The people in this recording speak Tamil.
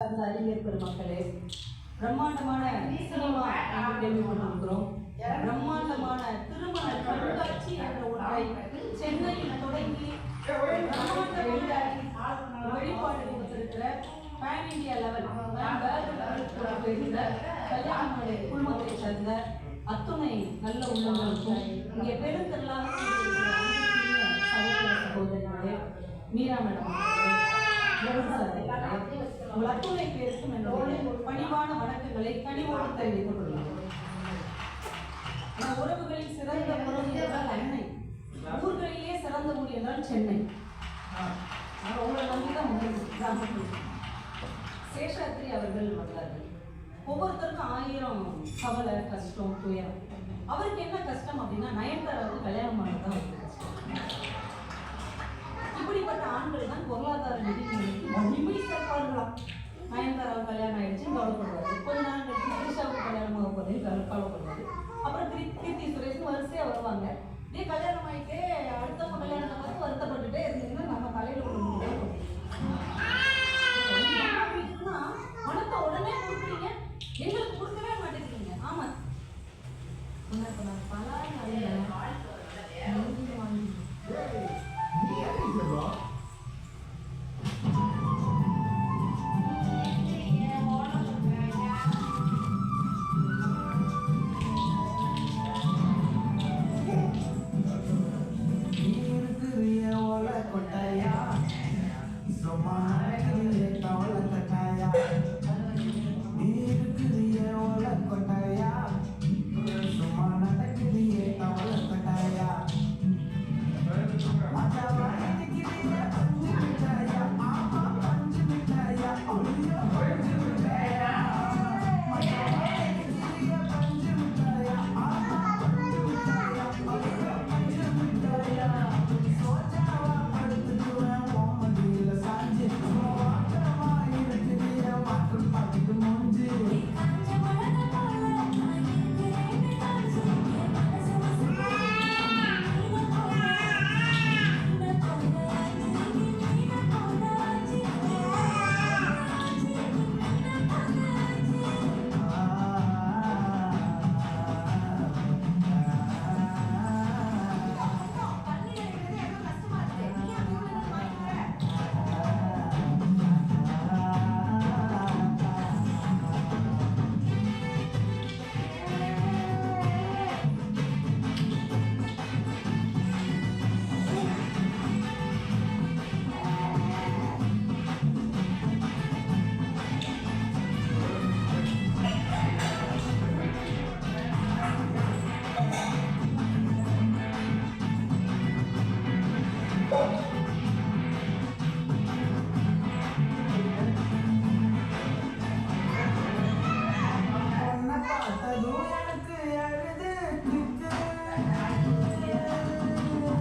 சார்ந்த அறிஞர் பெருமக்களே, பிரம்மாண்டமான சினிமா கேள்விப்பட்டிருக்கிறோம். பிரம்மாண்டமான திருமண கண்காட்சி என்ற ஒன்றை சென்னையில் தொடங்கி வழிபாடு கொடுத்திருக்கிற பேன் இந்தியா லெவல் கல்யாண குழுமத்தை சேர்ந்த அத்துணை நல்ல உள்ளங்களுக்கும் இங்கே பெருந்திரளாக சகோதரர்களே, மீரா மேடம், உங்கள் அத்துணை பேருக்கும் என்னுடைய பணிவான வணக்கங்களை கனிவோடு தெரிவித்துக் கொள்கிறேன். உறவுகளில் சிறந்த உறவு என்றால் அன்னை, ஊர்களிலே சிறந்த ஊர் என்றால் சென்னை. உங்களை நம்பிதான் கிராமத்தில் சேஷாத்ரி அவர்கள் வந்தார்கள். ஒவ்வொருத்தருக்கும் 1000 கவலை, கஷ்டம், துயரம். அவருக்கு என்ன கஷ்டம் அப்படின்னா, நயன்தாராவுக்கு கல்யாணம் பண்ணதான் அவருக்கு கஷ்டம். இப்படிப்பட்ட ஆண்கள் தான் பொருளாதார நிதிக்கு வலிமை சேர்ப்பார்களாம். நயன்தாராவுக்கு கல்யாணம் ஆயிடுச்சு கவலைப்படுவாரு, கொஞ்ச நாள் கழிச்சு த்ரிஷாவுக்கு கல்யாணம் ஆக போதையும் கவலைப்படுவாரு, அப்புறம் கீர்த்தி சுரேஷ் வரிசையா வருவாங்க.